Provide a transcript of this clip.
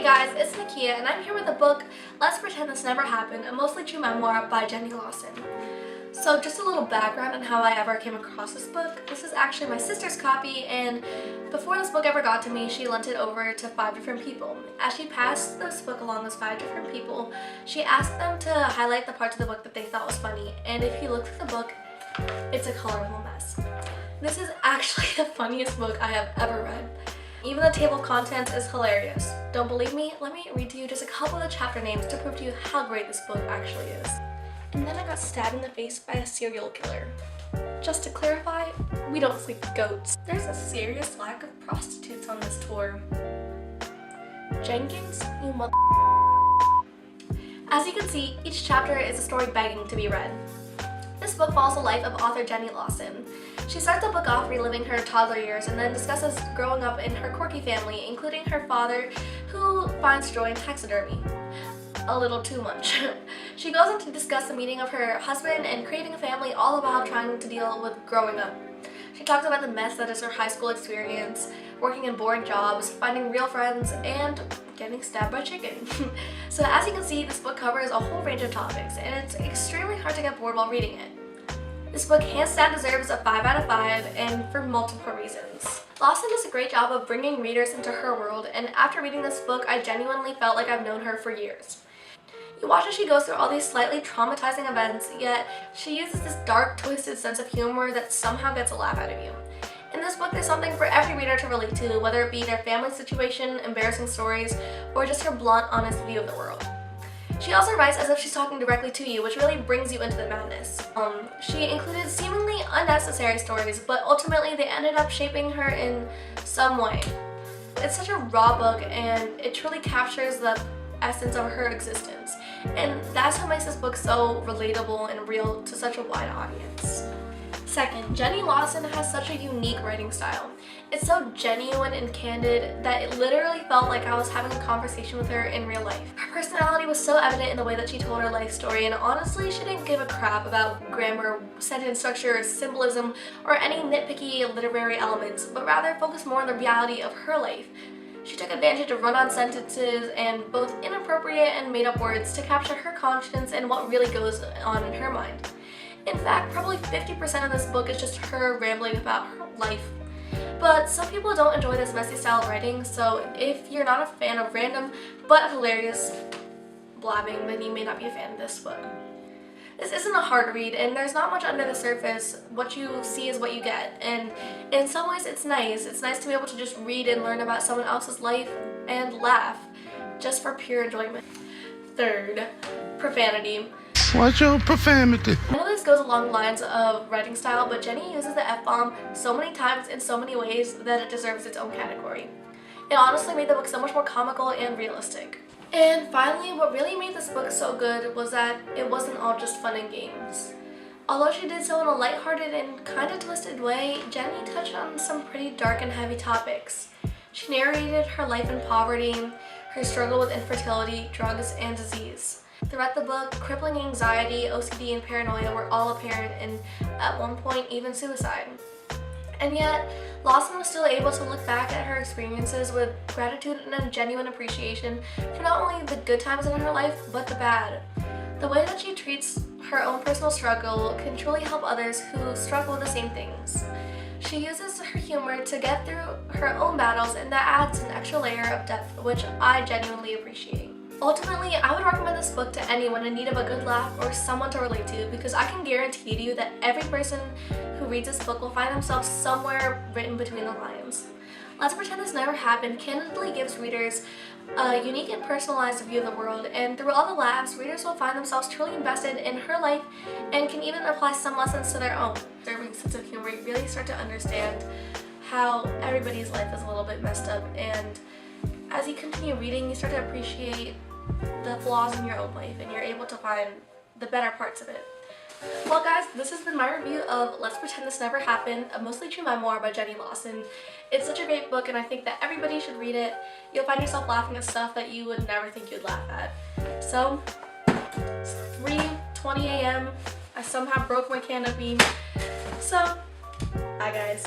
Hey guys, it's Nakia and I'm here with the book Let's Pretend This Never Happened, a mostly true memoir by Lawson. So just a little background on how I ever came across this book. This is actually my sister's copy, and before this book ever got to me, she lent it over to 5 different people. As she passed this book along those 5 different people, she asked them to highlight the parts of the book that they thought was funny, and if you look through the book, it's a colorful mess. This is actually the funniest book I have ever read. Even the table of contents is hilarious. Don't believe me? Let me read to you just a couple of the chapter names to prove to you how great this book actually is. And then I got stabbed in the face by a serial killer. Just to clarify, we don't sleep with goats. There's a serious lack of prostitutes on this tour. Jenkins, you mother. As you can see, each chapter is a story begging to be read. This book follows the life of author Lawson. She starts the book off reliving her toddler years and then discusses growing up in her quirky family, including her father, who finds joy in taxidermy. A little too much. She goes on to discuss the meeting of her husband and creating a family, all about trying to deal with growing up. She talks about the mess that is her high school experience, working in boring jobs, finding real friends, and getting stabbed by chicken. So as you can see, this book covers a whole range of topics, and it's extremely hard to get bored while reading it. This book hands down deserves a 5 out of 5, and for multiple reasons. Lawson does a great job of bringing readers into her world, and after reading this book, I genuinely felt like I've known her for years. You watch as she goes through all these slightly traumatizing events, yet she uses this dark, twisted sense of humor that somehow gets a laugh out of you. In this book, there's something for every reader to relate to, whether it be their family situation, embarrassing stories, or just her blunt, honest view of the world. She also writes as if she's talking directly to you, which really brings you into the madness. She included seemingly unnecessary stories, but ultimately they ended up shaping her in some way. It's such a raw book, and it truly captures the essence of her existence. And that's what makes this book so relatable and real to such a wide audience. Second, Lawson has such a unique writing style. It's so genuine and candid that it literally felt like I was having a conversation with her in real life. Her personality was so evident in the way that she told her life story, and honestly, she didn't give a crap about grammar, sentence structure, symbolism, or any nitpicky literary elements, but rather focused more on the reality of her life. She took advantage of run-on sentences and both inappropriate and made-up words to capture her conscience and what really goes on in her mind. In fact, probably 50% of this book is just her rambling about her life. But some people don't enjoy this messy style of writing, so if you're not a fan of random but hilarious blabbing, then you may not be a fan of this book. This isn't a hard read, and there's not much under the surface. What you see is what you get, and in some ways it's nice. It's nice to be able to just read and learn about someone else's life and laugh, just for pure enjoyment. Third, profanity. What's your profanity? I know this goes along the lines of writing style, but Jenny uses the F-bomb so many times in so many ways that it deserves its own category. It honestly made the book so much more comical and realistic. And finally, what really made this book so good was that it wasn't all just fun and games. Although she did so in a lighthearted and kind of twisted way, Jenny touched on some pretty dark and heavy topics. She narrated her life in poverty, her struggle with infertility, drugs, and disease. Throughout the book, crippling anxiety, OCD, and paranoia were all apparent, and at one point, even suicide. And yet, Lawson was still able to look back at her experiences with gratitude and a genuine appreciation for not only the good times in her life, but the bad. The way that she treats her own personal struggle can truly help others who struggle with the same things. She uses her humor to get through her own battles, and that adds an extra layer of depth, which I genuinely appreciate. Ultimately, I would recommend this book to anyone in need of a good laugh or someone to relate to, because I can guarantee you that every person who reads this book will find themselves somewhere written between the lines. Let's Pretend This Never Happened candidly gives readers a unique and personalized view of the world, and through all the laughs, readers will find themselves truly invested in her life and can even apply some lessons to their own. Observing sense of humor, you really start to understand how everybody's life is a little bit messed up, and as you continue reading, you start to appreciate the flaws in your own life, and you're able to find the better parts of it. Well guys, this has been my review of Let's Pretend This Never Happened, a mostly true memoir by Lawson. It's such a great book, and I think that everybody should read it. You'll find yourself laughing at stuff that you would never think you'd laugh at. So, it's 3:20 a.m. I somehow broke my canopy. So, bye guys.